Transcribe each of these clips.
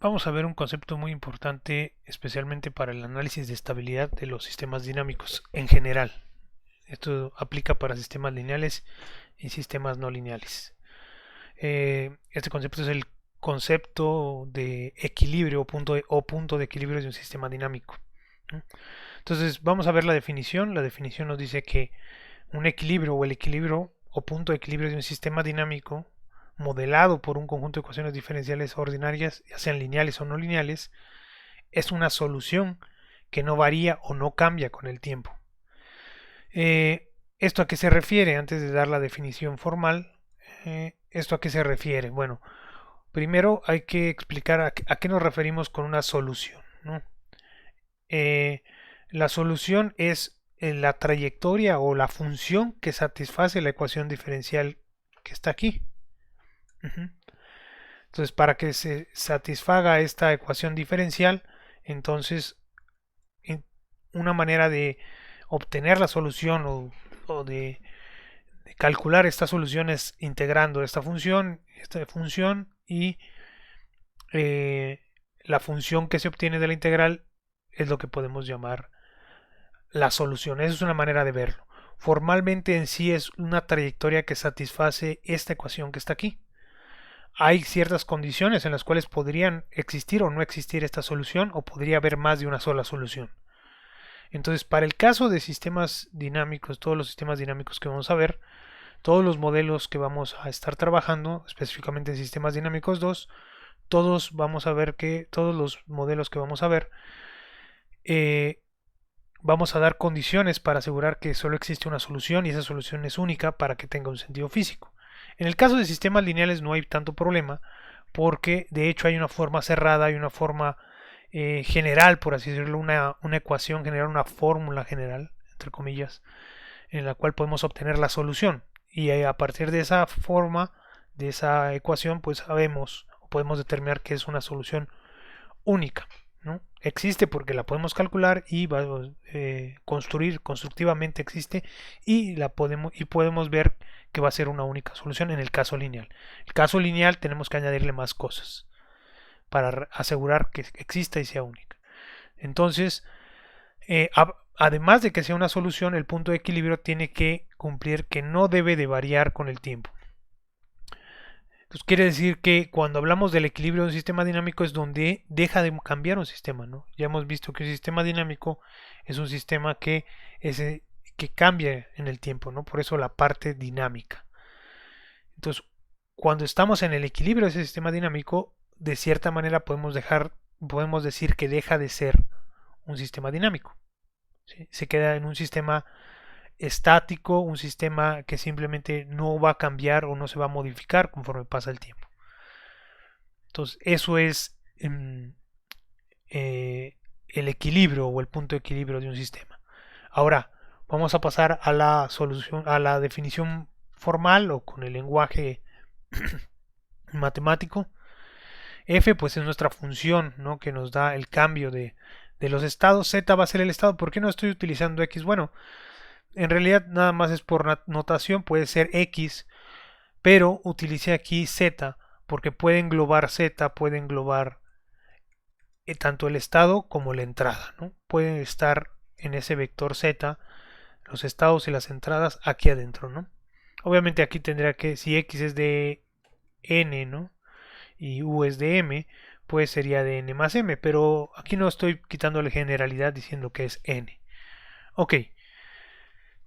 Vamos a ver un concepto muy importante, especialmente para el análisis de estabilidad de los sistemas dinámicos en general. Esto aplica para sistemas lineales y sistemas no lineales. Este concepto es el concepto de equilibrio o punto de equilibrio de un sistema dinámico. ¿No? Entonces vamos a ver la definición. La definición nos dice que un equilibrio o el equilibrio o punto de equilibrio de un sistema dinámico modelado por un conjunto de ecuaciones diferenciales ordinarias, ya sean lineales o no lineales, es una solución que no varía o no cambia con el tiempo. ¿Esto a qué se refiere? Antes de dar la definición formal, ¿esto a qué se refiere? Bueno, primero hay que explicar a qué nos referimos con una solución, ¿no? La solución es la trayectoria o la función que satisface la ecuación diferencial que está aquí. Entonces, para que se satisfaga esta ecuación diferencial, entonces una manera de obtener la solución o de calcular esta solución es integrando esta función y eh, la función que se obtiene de la integral es lo que podemos llamar la solución. Esa es una manera de verlo. Formalmente en sí es una trayectoria que satisface esta ecuación que está aquí. Hay ciertas condiciones en las cuales podrían existir o no existir esta solución o podría haber más de una sola solución. Entonces, para el caso de sistemas dinámicos, todos los sistemas dinámicos que vamos a ver, todos los modelos que vamos a estar trabajando, específicamente en sistemas dinámicos 2, todos vamos a ver que todos los modelos que vamos a ver, eh, vamos a dar condiciones para asegurar que solo existe una solución y esa solución es única para que tenga un sentido físico. En el caso de sistemas lineales no hay tanto problema porque de hecho hay una forma cerrada, hay una forma general, por así decirlo, una ecuación general, una fórmula general, entre comillas, en la cual podemos obtener la solución. Y a partir de esa forma, de esa ecuación, pues sabemos o podemos determinar que es una solución única. ¿No? Existe porque la podemos calcular y construir constructivamente existe y podemos ver que va a ser una única solución en el caso lineal. El caso lineal tenemos que añadirle más cosas para asegurar que exista y sea única. Entonces, además de que sea una solución, el punto de equilibrio tiene que cumplir que no debe de variar con el tiempo. Entonces quiere decir que cuando hablamos del equilibrio de un sistema dinámico es donde deja de cambiar un sistema, ¿no? Ya hemos visto que un sistema dinámico es un sistema que cambia en el tiempo, ¿no? Por eso la parte dinámica. Entonces, cuando estamos en el equilibrio de ese sistema dinámico, de cierta manera podemos decir que deja de ser un sistema dinámico. ¿Sí? Se queda en un sistema estático, un sistema que simplemente no va a cambiar o no se va a modificar conforme pasa el tiempo. Entonces, eso es el equilibrio o el punto de equilibrio de un sistema. Ahora, vamos a pasar a la solución, a la definición formal o con el lenguaje matemático. F pues es nuestra función, ¿no? Que nos da el cambio de los estados. Z va a ser el estado. ¿Por qué no estoy utilizando X? Bueno, en realidad nada más es por notación, puede ser X, pero utilicé aquí Z porque puede englobar Z, puede englobar tanto el estado como la entrada, ¿no? Pueden estar en ese vector Z los estados y las entradas aquí adentro, ¿no? Obviamente aquí tendría que, si X es de N, ¿no? Y U es de M, pues sería de N más M, pero aquí no estoy quitando la generalidad diciendo que es N. Ok,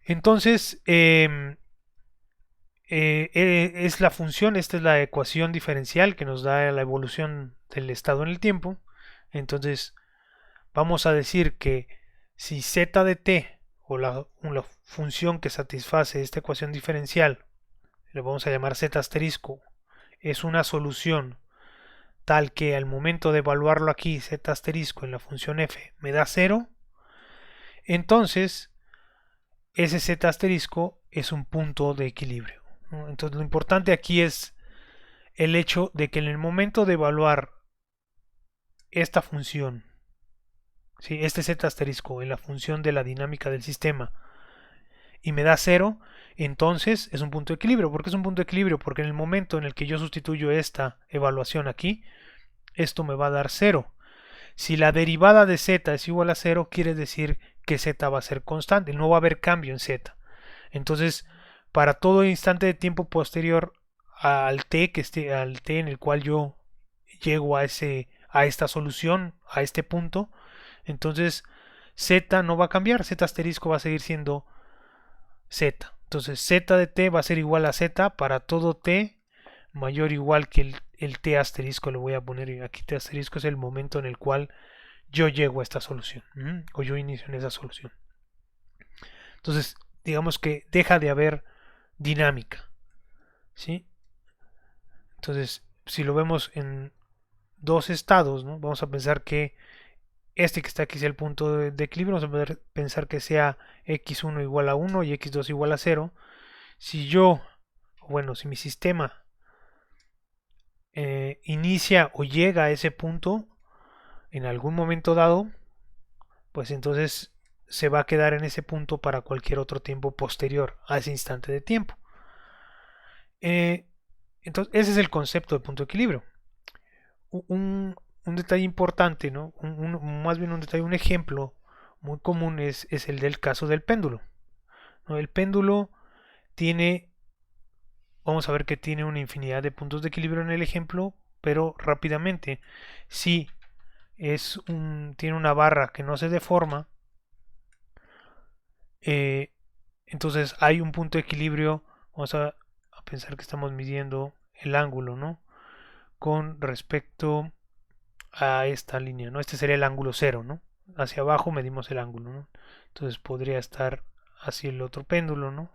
entonces es la función, esta es la ecuación diferencial que nos da la evolución del estado en el tiempo. Entonces vamos a decir que si z de t o la función que satisface esta ecuación diferencial, le vamos a llamar z asterisco, es una solución tal que al momento de evaluarlo aquí, z asterisco en la función f me da 0, entonces ese z asterisco es un punto de equilibrio, ¿no? Entonces lo importante aquí es el hecho de que en el momento de evaluar esta función, ¿sí? Este z asterisco en la función de la dinámica del sistema y me da 0, entonces es un punto de equilibrio. ¿Por qué es un punto de equilibrio? Porque en el momento en el que yo sustituyo esta evaluación aquí, esto me va a dar 0. Si la derivada de z es igual a 0, quiere decir que z va a ser constante, no va a haber cambio en z. Entonces, para todo instante de tiempo posterior al t, al t en el cual yo llego a esta solución, a este punto, entonces z no va a cambiar, z asterisco va a seguir siendo z. Entonces z de t va a ser igual a z para todo t mayor o igual que el t asterisco. Le voy a poner aquí, t asterisco es el momento en el cual yo llego a esta solución, o yo inicio en esa solución. Entonces, digamos que deja de haber dinámica, ¿sí? Entonces, si lo vemos en dos estados, ¿no? Vamos a pensar que este que está aquí es el punto de equilibrio. Vamos a poder pensar que sea x1 igual a 1 y x2 igual a 0. Si yo, bueno, si mi sistema inicia o llega a ese punto en algún momento dado, pues entonces se va a quedar en ese punto para cualquier otro tiempo posterior a ese instante de tiempo. Entonces, ese es el concepto de punto de equilibrio. Un detalle importante, ¿no? Más bien un detalle, un ejemplo muy común es el del caso del péndulo, ¿no? El péndulo tiene, vamos a ver que tiene una infinidad de puntos de equilibrio en el ejemplo, pero rápidamente, si tiene una barra que no se deforma, entonces hay un punto de equilibrio. Vamos a pensar que estamos midiendo el ángulo, ¿no? Con respecto a esta línea, ¿no? Este sería el ángulo 0, ¿no? Hacia abajo medimos el ángulo, ¿no? Entonces podría estar hacia el otro péndulo, ¿no?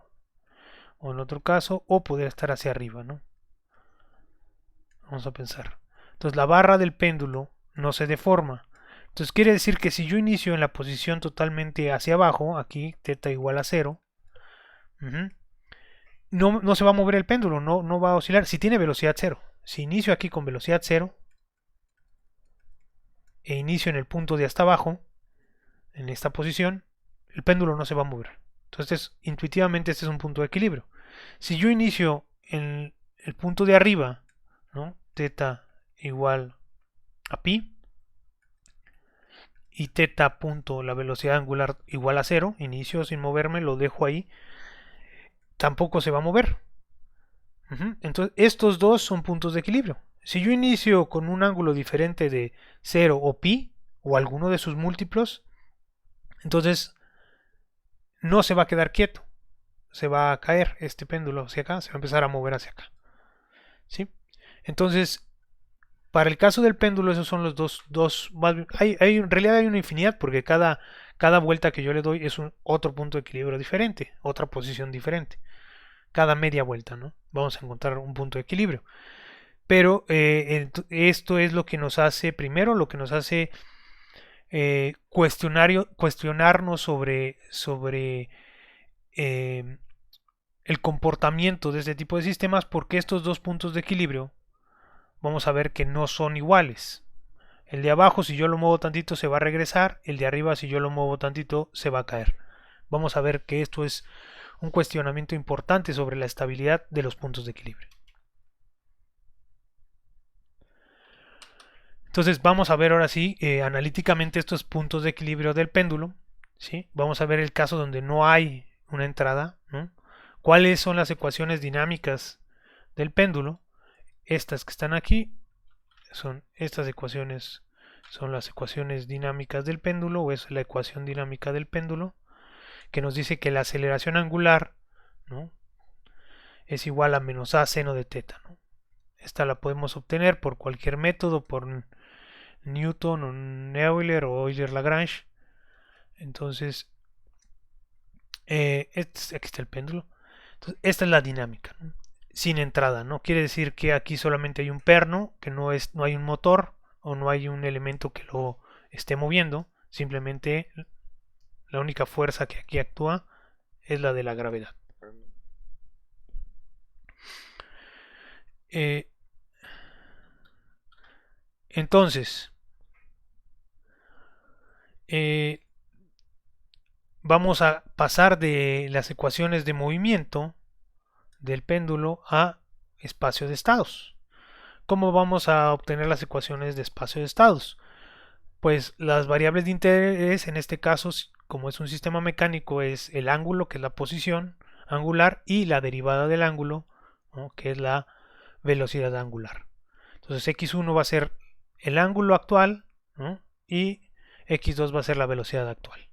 O en otro caso, o podría estar hacia arriba, ¿no? Vamos a pensar. Entonces la barra del péndulo no se deforma. Entonces quiere decir que si yo inicio en la posición totalmente hacia abajo, aquí θ igual a 0, no se va a mover el péndulo, no va a oscilar si tiene velocidad 0. Si inicio aquí con velocidad 0 e inicio en el punto de hasta abajo, en esta posición, el péndulo no se va a mover. Entonces, intuitivamente este es un punto de equilibrio. Si yo inicio en el punto de arriba, ¿no? θ igual a pi, y θ punto la velocidad angular igual a 0, inicio sin moverme, lo dejo ahí, tampoco se va a mover. Entonces, estos dos son puntos de equilibrio. Si yo inicio con un ángulo diferente de 0 o pi, o alguno de sus múltiplos, entonces no se va a quedar quieto. Se va a caer este péndulo hacia acá, se va a empezar a mover hacia acá. ¿Sí? Entonces, para el caso del péndulo, esos son los dos en realidad hay una infinidad, porque cada vuelta que yo le doy es otro punto de equilibrio diferente, otra posición diferente. Cada media vuelta, ¿no? Vamos a encontrar un punto de equilibrio. Pero esto es lo que nos hace, primero, lo que nos hace cuestionarnos sobre el comportamiento de este tipo de sistemas, porque estos dos puntos de equilibrio vamos a ver que no son iguales. El de abajo, si yo lo muevo tantito, se va a regresar. El de arriba, si yo lo muevo tantito, se va a caer. Vamos a ver que esto es un cuestionamiento importante sobre la estabilidad de los puntos de equilibrio. Entonces vamos a ver ahora sí analíticamente estos puntos de equilibrio del péndulo. ¿Sí? Vamos a ver el caso donde no hay una entrada, ¿no? ¿Cuáles son las ecuaciones dinámicas del péndulo? Estas que están aquí son estas ecuaciones, son las ecuaciones dinámicas del péndulo, o es la ecuación dinámica del péndulo, que nos dice que la aceleración angular, ¿no?, es igual a menos a seno de teta, ¿no? Esta la podemos obtener por cualquier método, por Newton o Euler o Euler-Lagrange. Entonces, aquí está el péndulo. Entonces, esta es la dinámica, ¿no?, sin entrada, ¿no? Quiere decir que aquí solamente hay un perno, que no hay un motor o no hay un elemento que lo esté moviendo. Simplemente la única fuerza que aquí actúa es la de la gravedad. Entonces, vamos a pasar de las ecuaciones de movimiento del péndulo a espacio de estados. ¿Cómo vamos a obtener las ecuaciones de espacio de estados? Pues las variables de interés, en este caso, como es un sistema mecánico, es el ángulo, que es la posición angular, y la derivada del ángulo, ¿no?, que es la velocidad angular. Entonces x1 va a ser el ángulo actual, ¿no?, y x2 va a ser la velocidad actual.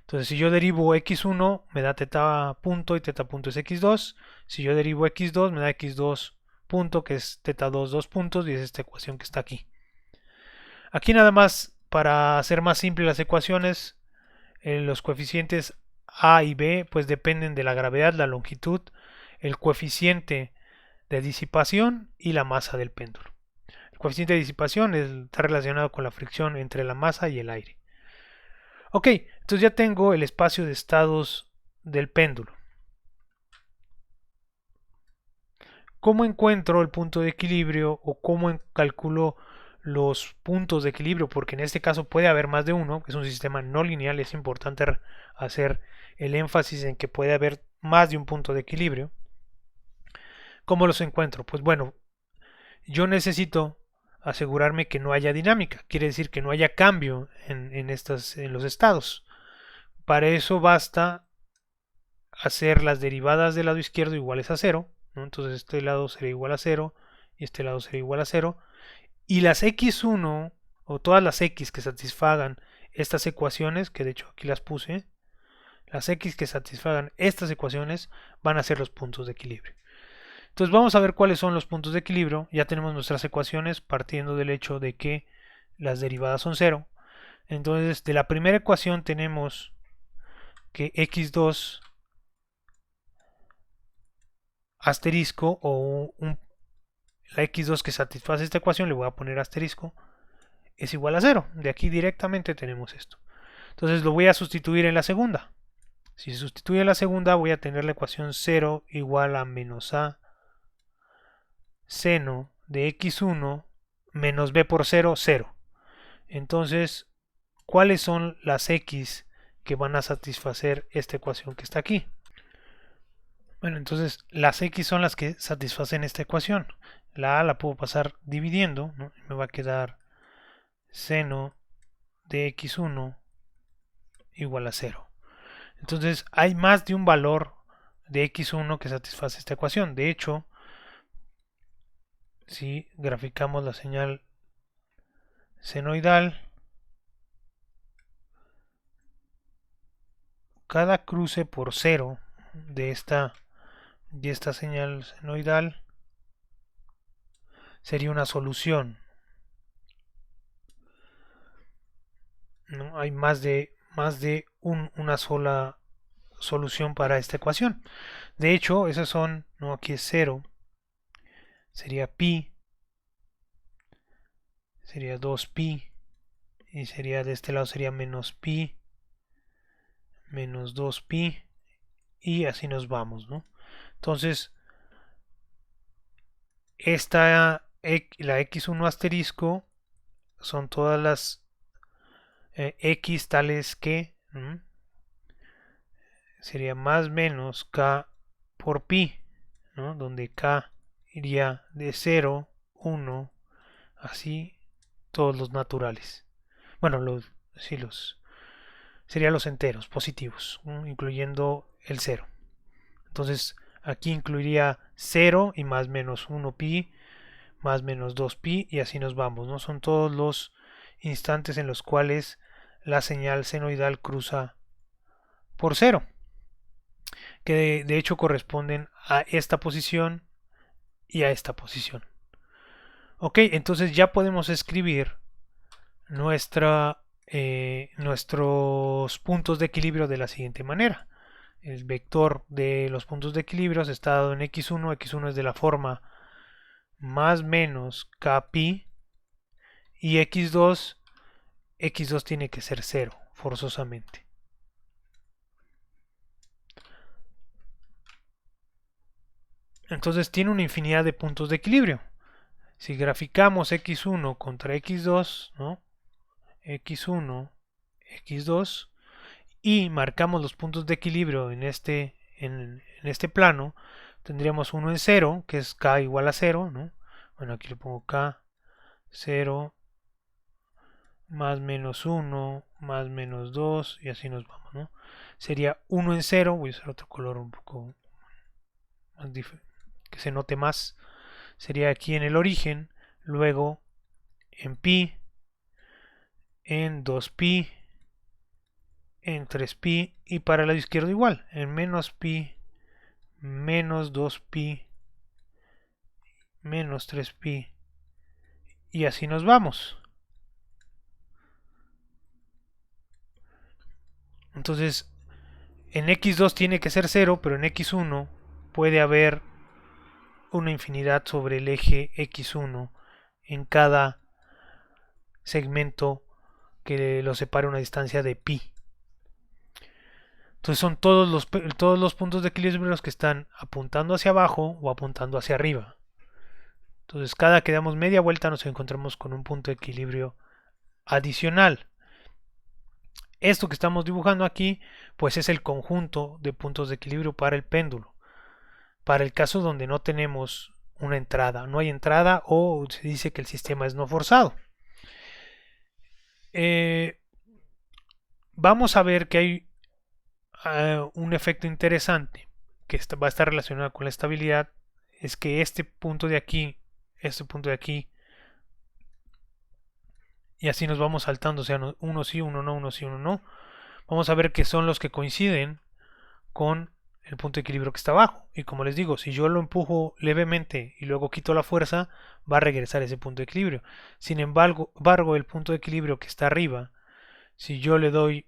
Entonces si yo derivo x1 me da teta punto y teta punto es x2. Si yo derivo x2 me da x2 punto, que es teta 2, 2 puntos, y es esta ecuación que está aquí. Aquí nada más, para hacer más simple las ecuaciones, los coeficientes a y b pues dependen de la gravedad, la longitud, el coeficiente de disipación y la masa del péndulo. El coeficiente de disipación está relacionado con la fricción entre la masa y el aire. Ok, entonces ya tengo el espacio de estados del péndulo. ¿Cómo encuentro el punto de equilibrio o cómo calculo los puntos de equilibrio? Porque en este caso puede haber más de uno, es un sistema no lineal, es importante hacer el énfasis en que puede haber más de un punto de equilibrio. ¿Cómo los encuentro? Pues bueno, yo necesito asegurarme que no haya dinámica, quiere decir que no haya cambio en los estados. Para eso basta hacer las derivadas del lado izquierdo iguales a cero, ¿no? Entonces este lado sería igual a 0 y este lado sería igual a 0. Y las x1 o todas las x que satisfagan estas ecuaciones, que de hecho aquí las puse, las x que satisfagan estas ecuaciones van a ser los puntos de equilibrio. Entonces vamos a ver cuáles son los puntos de equilibrio. Ya tenemos nuestras ecuaciones partiendo del hecho de que las derivadas son 0. Entonces de la primera ecuación tenemos que x2 asterisco o la x2 que satisface esta ecuación, le voy a poner asterisco, es igual a 0. De aquí directamente tenemos esto. Entonces lo voy a sustituir en la segunda. Si se sustituye en la segunda voy a tener la ecuación 0 igual a menos a seno de x1 menos b por 0, 0. Entonces, ¿cuáles son las x que van a satisfacer esta ecuación que está aquí? Bueno, entonces las x son las que satisfacen esta ecuación. La a la puedo pasar dividiendo, ¿no? Me va a quedar seno de x1 igual a 0. Entonces hay más de un valor de x1 que satisface esta ecuación. De hecho, si graficamos la señal senoidal, cada cruce por 0 de esta señal senoidal sería una solución, ¿no? Hay más de una sola solución para esta ecuación. De hecho, esas son, ¿no?, aquí es 0, sería pi, sería 2pi, y sería de este lado sería menos pi, menos 2pi, y así nos vamos, ¿no? Entonces, la x1 asterisco son todas las x tales que sería más menos k por pi, ¿no?, donde k iría de 0, 1, así todos los naturales. Bueno, serían los enteros positivos, ¿no?, incluyendo el 0. Entonces aquí incluiría 0 y más menos 1 pi, más menos 2 pi, y así nos vamos, ¿no? Son todos los instantes en los cuales la señal senoidal cruza por 0, que de hecho corresponden a esta posición y a esta posición. Ok, entonces ya podemos escribir nuestros puntos de equilibrio de la siguiente manera. El vector de los puntos de equilibrio está dado en x1. x1 es de la forma más menos kpi, y x2 tiene que ser 0 forzosamente. Entonces tiene una infinidad de puntos de equilibrio. Si graficamos x1 contra x2, ¿no?, x1, x2, y marcamos los puntos de equilibrio en este plano, tendríamos uno en 0, que es k igual a 0, ¿no? Bueno, aquí le pongo K, 0, más menos 1, más menos 2, y así nos vamos, ¿no? Sería 1 en 0, voy a usar otro color un poco más que se note más. Sería aquí en el origen, luego en pi, en 2pi, en 3pi, y para el lado izquierdo igual, en menos pi, menos 2pi, menos 3pi, y así nos vamos. Entonces, en x2 tiene que ser 0, pero en x1 puede haber una infinidad sobre el eje x1 en cada segmento que lo separe una distancia de pi. Entonces son todos los puntos de equilibrio los que están apuntando hacia abajo o apuntando hacia arriba. Entonces cada que damos media vuelta nos encontramos con un punto de equilibrio adicional. Esto que estamos dibujando aquí pues es el conjunto de puntos de equilibrio para el péndulo. Para el caso donde no tenemos una entrada, no hay entrada o se dice que el sistema es no forzado. Vamos a ver que hay un efecto interesante que va a estar relacionado con la estabilidad, es que este punto de aquí, y así nos vamos saltando, o sea, uno sí, uno no, uno sí, uno no. Vamos a ver que son los que coinciden con el punto de equilibrio que está abajo. Y como les digo, si yo lo empujo levemente y luego quito la fuerza, va a regresar a ese punto de equilibrio. Sin embargo, el punto de equilibrio que está arriba, si yo le doy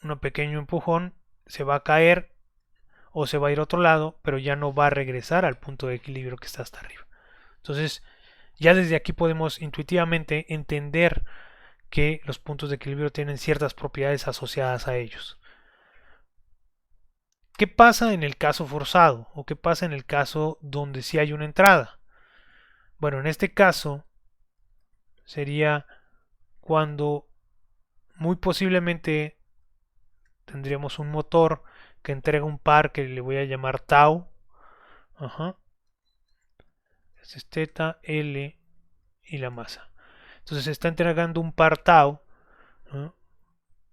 un pequeño empujón, se va a caer o se va a ir a otro lado, pero ya no va a regresar al punto de equilibrio que está hasta arriba. Entonces, ya desde aquí podemos intuitivamente entender que los puntos de equilibrio tienen ciertas propiedades asociadas a ellos. ¿Qué pasa en el caso forzado? ¿O qué pasa en el caso donde sí hay una entrada? Bueno, en este caso sería cuando muy posiblemente tendríamos un motor que entrega un par que le voy a llamar tau. Ajá. Este es teta, L y la masa. Entonces se está entregando un par tau, ¿no?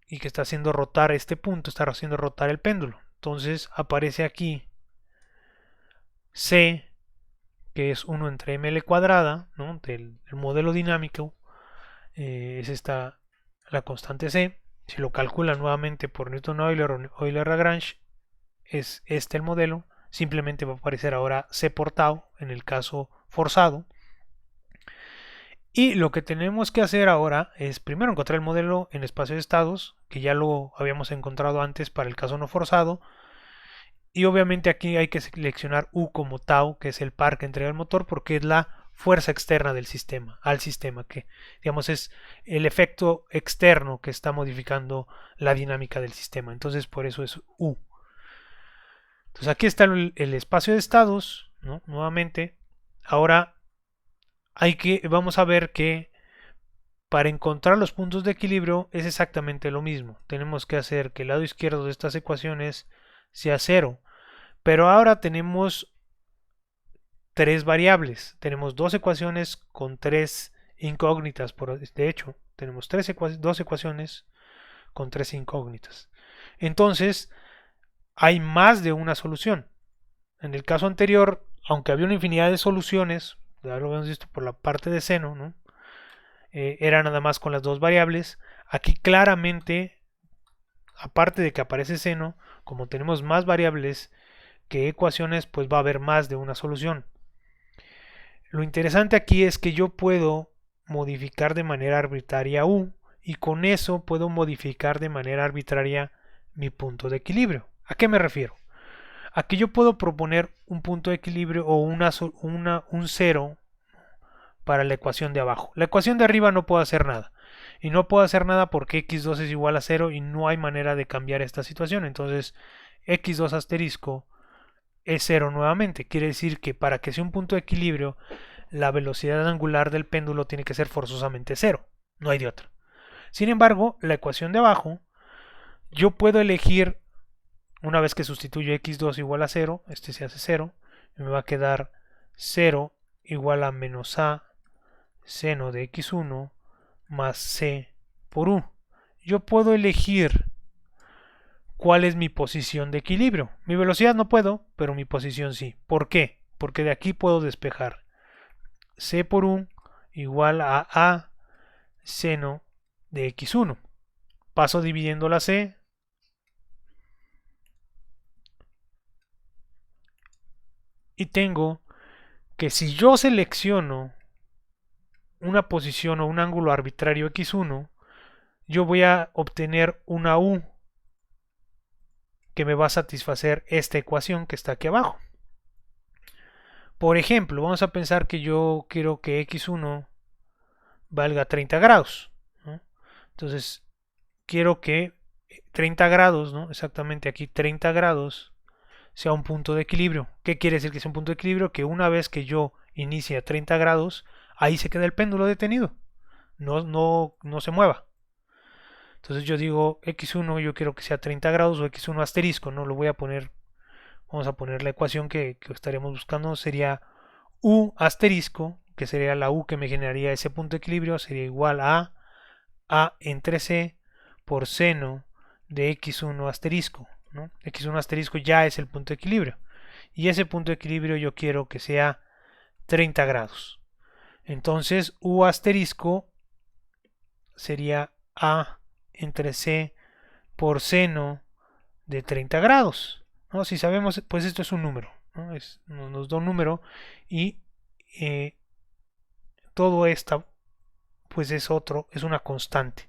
Y que está haciendo rotar este punto, está haciendo rotar el péndulo. Entonces aparece aquí C, que es 1 entre ml cuadrada, ¿no? del modelo dinámico, es esta la constante C. Si lo calcula nuevamente por Newton-Euler o Euler-Lagrange, es este el modelo. Simplemente va a aparecer ahora C por tau en el caso forzado. Y lo que tenemos que hacer ahora es primero encontrar el modelo en espacio de estados, que ya lo habíamos encontrado antes para el caso no forzado. Y obviamente aquí hay que seleccionar U como tau, que es el par que entrega el motor, porque es la fuerza externa del sistema, al sistema, que digamos es el efecto externo que está modificando la dinámica del sistema. Entonces por eso es U. Entonces aquí está el espacio de estados, ¿no? Nuevamente. Ahora vamos a ver que para encontrar los puntos de equilibrio es exactamente lo mismo. Tenemos que hacer que el lado izquierdo de estas ecuaciones sea 0. Pero ahora tenemos tres variables. Tenemos dos ecuaciones con tres incógnitas. De hecho, tenemos dos ecuaciones con tres incógnitas. Entonces, hay más de una solución. En el caso anterior, aunque había una infinidad de soluciones, ya lo hemos visto por la parte de seno, ¿no? Era nada más con las dos variables. Aquí claramente, aparte de que aparece seno, como tenemos más variables que ecuaciones, pues va a haber más de una solución. Lo interesante aquí es que yo puedo modificar de manera arbitraria U y con eso puedo modificar de manera arbitraria mi punto de equilibrio. ¿A qué me refiero? A que yo puedo proponer un punto de equilibrio o un cero para la ecuación de abajo. La ecuación de arriba no puedo hacer nada. Y no puedo hacer nada porque x2 es igual a 0 y no hay manera de cambiar esta situación. Entonces x2 asterisco es 0 nuevamente. Quiere decir que para que sea un punto de equilibrio, la velocidad angular del péndulo tiene que ser forzosamente 0. No hay de otra. Sin embargo, la ecuación de abajo, yo puedo elegir, una vez que sustituyo x2 igual a 0, este se hace 0, y me va a quedar 0 igual a menos a seno de x1 más c por u. Yo puedo elegir cuál es mi posición de equilibrio. Mi velocidad no puedo, pero mi posición sí. ¿Por qué? Porque de aquí puedo despejar c por u igual a seno de x1. Paso dividiendo la c y tengo que si yo selecciono una posición o un ángulo arbitrario x1, yo voy a obtener una u que me va a satisfacer esta ecuación que está aquí abajo. Por ejemplo, vamos a pensar que yo quiero que x1 valga 30 grados, ¿no? Entonces, quiero que 30 grados, ¿no? Exactamente aquí 30 grados sea un punto de equilibrio. ¿Qué quiere decir que sea un punto de equilibrio? Que una vez que yo inicie a 30 grados, ahí se queda el péndulo detenido. No se mueva. Entonces yo digo x1 yo quiero que sea 30 grados o x1 asterisco, ¿no? Lo voy a poner, vamos a poner la ecuación que estaríamos buscando, sería u asterisco, que sería la u que me generaría ese punto de equilibrio, sería igual a entre c por seno de x1 asterisco, ¿no? x1 asterisco ya es el punto de equilibrio. Y ese punto de equilibrio yo quiero que sea 30 grados. Entonces u asterisco sería a entre c por seno de 30 grados, ¿no? Si sabemos, pues esto es un número, ¿no? Nos da un número y eh, todo esto pues es una constante.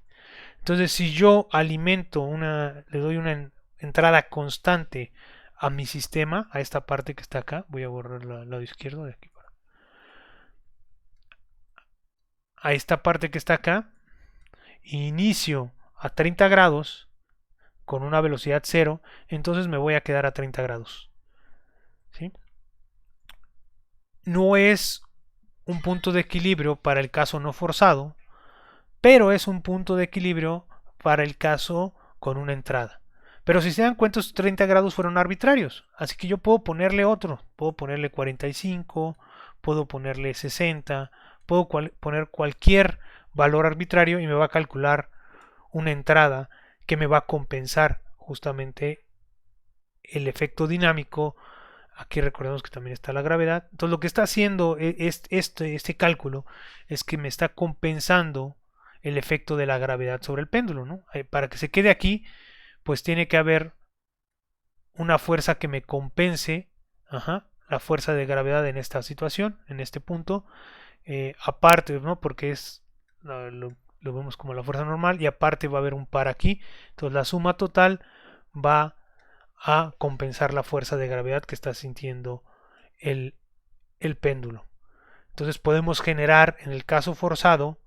Entonces si yo le doy una entrada constante a mi sistema, a esta parte que está acá, voy a borrar el lado izquierdo de aquí, a esta parte que está acá, inicio a 30 grados con una velocidad cero, entonces me voy a quedar a 30 grados. ¿Sí? No es un punto de equilibrio para el caso no forzado, pero es un punto de equilibrio para el caso con una entrada. Pero si se dan cuenta, estos 30 grados fueron arbitrarios, así que yo puedo ponerle otro, puedo ponerle 45, puedo ponerle 60, puedo poner cualquier valor arbitrario y me va a calcular una entrada que me va a compensar justamente el efecto dinámico. Aquí recordemos que también está la gravedad. Entonces lo que está haciendo este cálculo es que me está compensando el efecto de la gravedad sobre el péndulo, ¿no? Para que se quede aquí, pues tiene que haber una fuerza que me compense, ajá, la fuerza de gravedad en esta situación, en este punto, aparte, ¿no? Porque lo vemos como la fuerza normal y aparte va a haber un par aquí. Entonces la suma total va a compensar la fuerza de gravedad que está sintiendo el, el péndulo. Entonces podemos generar, en el caso forzado,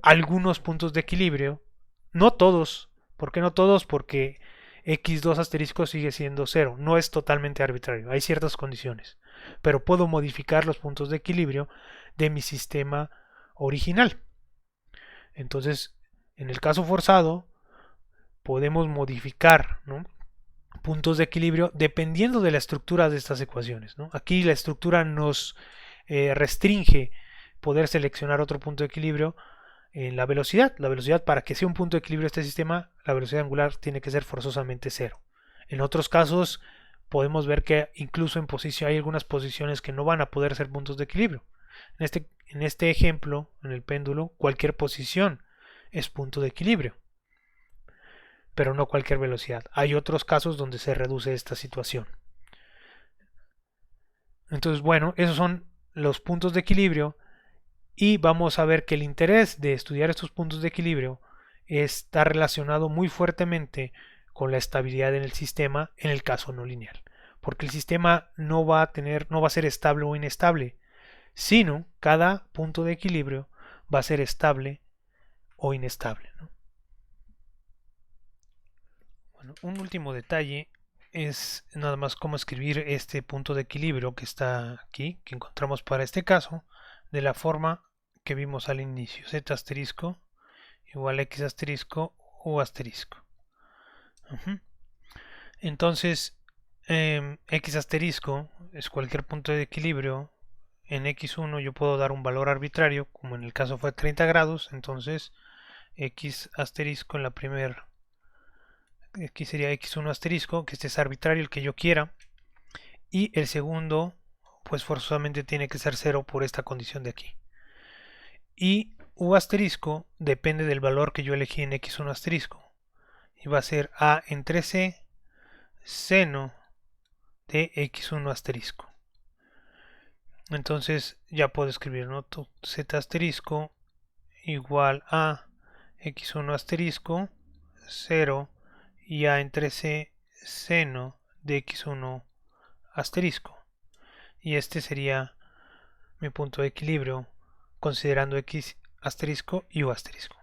algunos puntos de equilibrio. No todos. ¿Por qué no todos? Porque x2 asterisco sigue siendo cero. No es totalmente arbitrario. Hay ciertas condiciones. Pero puedo modificar los puntos de equilibrio de mi sistema original. Entonces, en el caso forzado, podemos modificar, ¿no?, puntos de equilibrio dependiendo de la estructura de estas ecuaciones, ¿no? Aquí la estructura nos restringe poder seleccionar otro punto de equilibrio en la velocidad. La velocidad, para que sea un punto de equilibrio este sistema, la velocidad angular tiene que ser forzosamente cero. En otros casos podemos ver que incluso hay algunas posiciones que no van a poder ser puntos de equilibrio. En este ejemplo, en el péndulo, cualquier posición es punto de equilibrio, pero no cualquier velocidad. Hay otros casos donde se reduce esta situación. Entonces, bueno, esos son los puntos de equilibrio y vamos a ver que el interés de estudiar estos puntos de equilibrio está relacionado muy fuertemente con la estabilidad en el sistema en el caso no lineal, porque el sistema no va a ser estable o inestable, sino cada punto de equilibrio va a ser estable o inestable, ¿no? Bueno, un último detalle es nada más cómo escribir este punto de equilibrio que está aquí, que encontramos para este caso, de la forma que vimos al inicio: z asterisco igual a x asterisco u asterisco. Entonces, x asterisco es cualquier punto de equilibrio en x1 yo puedo dar un valor arbitrario, como en el caso fue 30 grados, entonces x asterisco en la primera, aquí sería x1 asterisco, que este es arbitrario, el que yo quiera, y el segundo pues forzosamente tiene que ser 0 por esta condición de aquí. Y u asterisco depende del valor que yo elegí en x1 asterisco, y va a ser a entre c seno de x1 asterisco. Entonces ya puedo escribir, ¿no? Z asterisco igual a x1 asterisco 0 y a entre c seno de x1 asterisco. Y este sería mi punto de equilibrio considerando x asterisco y u asterisco.